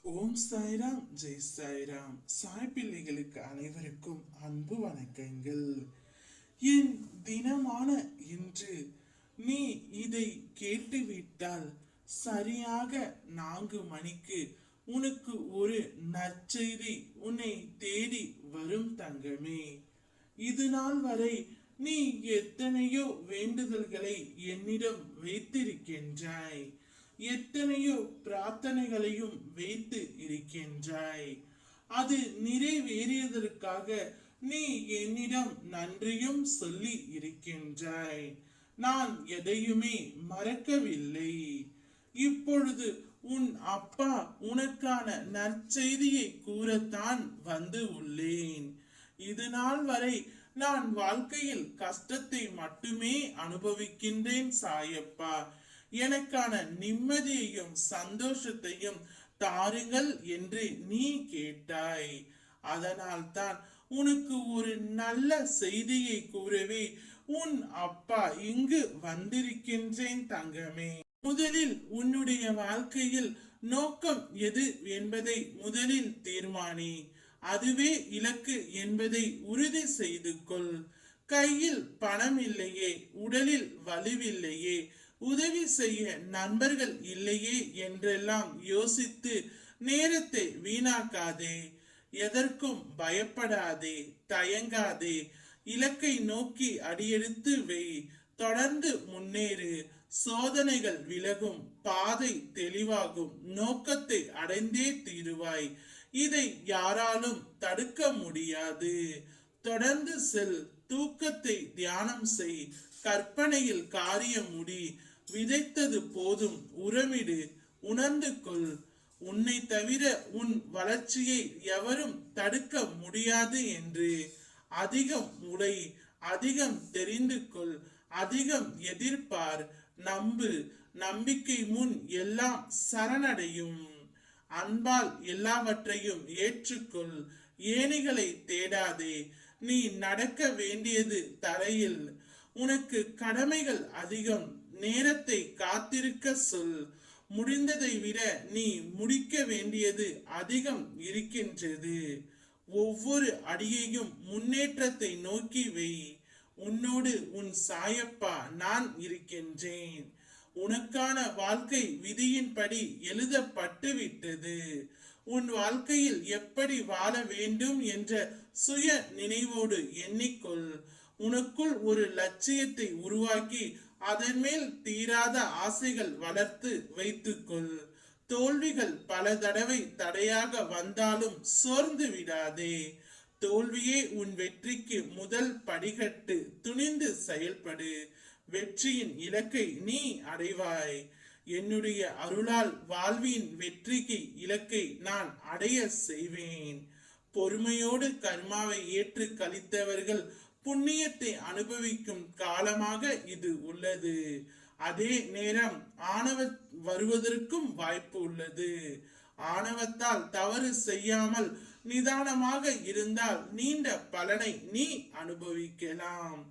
ஓம் சாய்ராம், ஜெய் சாய்ராம். சாய் பிள்ளைகளுக்கு அனைவருக்கும் அன்பு வணக்கங்கள். என் தினமான இன்று நீ இதை கேட்டுவிட்டால் சரியாக 4 மணிக்கு உனக்கு ஒரு நற்செய்தி உன்னை தேடி வரும் தங்கமே. இது நாள் வரை நீ எத்தனையோ வேண்டுதல்களை என்னிடம் வைத்திருக்கின்றாய், எத்தனையோ பிரார்த்தனைகளையும் வைத்து இருக்கின்றாய். அது நிறைவேறியதற்காக நீ என்னிடம் நன்றியும் சொல்லி இருக்கின்றாய். நான் எதையுமே மறக்கவில்லை. இப்பொழுது உன் அப்பா உனக்கான நற்செய்தியை கூறத்தான் வந்து உள்ளேன். இது நாள் வரை நான் வாழ்க்கையில் கஷ்டத்தை மட்டுமே அனுபவிக்கின்றேன் சாயப்பா. எனக்கான நிம்மதியையும் சந்தோஷத்தையும் தாருங்கள் என்று நீ கேட்டாய். அதனால் தான் உனக்கு ஒரு நல்ல செய்தியை கூறவே உன் அப்பா இங்கு வந்திருக்கின்றேன் தங்கமே. முதலில் உன்னுடைய வாழ்க்கையில் நோக்கம் எது என்பதை முதலில் தீர்மானி. அதுவே இலக்கு என்பதை உறுதி செய்து கொள். கையில் பணம் இல்லையே, உடலில் வலுவில்லையே, உதவி செய்ய நண்பர்கள் இல்லையே என்றெல்லாம் யோசித்து நேரத்தை வீணாக்காதே. எதற்கும் பயப்படாதே, தயங்காதே. இலக்கை நோக்கி அடியெடுத்து வை. தொடர்ந்து முன்னேறு. சோதனைகள் விலகும், பாதை தெளிவாகும். நோக்கத்தை அடைந்தே தீருவாய். இதை யாராலும் தடுக்க முடியாது. தொடர்ந்து செல். தூக்கத்தை தியானம் செய். கற்பனையில் காரியம் முடி. விதைத்தது போதும், உரமிடு. உணர்ந்து கொள். உன்னை தவிர உன் வளர்ச்சியை எவரும் தடுக்க முடியாது என்று. அதிகம் உழை, அதிகம் தெரிந்து கொள், அதிகம் எதிர்பார். நம்பு. நம்பிக்கை முன் எல்லாம் சரணடையும். அன்பால் எல்லாவற்றையும் ஏற்றுக்கொள். ஏணிகளை தேடாதே. நீ நடக்க வேண்டியது தரையில். உனக்கு கடமைகள் அதிகம். நேரத்தை காத்திருக்க சொல். முடிந்ததை விட நீ முடிக்க வேண்டியது அதிகம் இருக்கின்றது. ஒவ்வொரு அடியையும் முன்னேற்றத்தை நோக்கி வை. உன்னோடு உன் சாயப்பா நான் இருக்கின்றேன். உனக்கான வாழ்க்கை விதியின்படி எழுதப்பட்டு விட்டது. உன் வாழ்க்கையில் எப்படி வாழ வேண்டும் என்ற சுய நினைவோடு எண்ணிக்கொள். உனக்குள் ஒரு லட்சியத்தை உருவாக்கி அதன் மேல் தீராத ஆசைகள் வளர்த்து வைத்துக்கொள். தோல்விகள் பல தடவை தடையாக வந்தாலும் சோர்ந்து விடாதே. தோல்வியே உன் வெற்றிக்கு முதல் படிக்கட்டு. துணிந்து செயல்படு. வெற்றியின் இலக்கை நீ அடைவாய். என்னுடைய அருளால் வாழ்வின் வெற்றிக்கு இலக்கை நான் அடைய செய்வேன். பொறுமையோடு கர்மாவை ஏற்று கழித்தவர்கள் புண்ணியத்தை அனுபவிக்கும் காலமாக இது உள்ளது. அதே நேரம் ஆணவ வருவதற்கும் வாய்ப்பு உள்ளது. ஆணவத்தால் தவறு செய்யாமல் நிதானமாக இருந்தால் நீண்ட பலனை நீ அனுபவிக்கலாம்.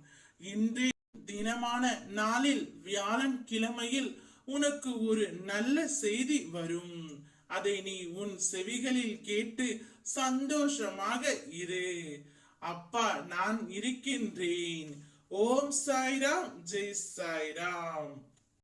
இன்றைய தினமான நாளில் வியாழன் கிழமையில் உனக்கு ஒரு நல்ல செய்தி வரும். அதை நீ உன் செவிகளில் கேட்டு சந்தோஷமாக இரு. அப்பா நான் இருக்கின்றேன். ஓம் சாய்ராம், ஜெய் சாய்ராம்.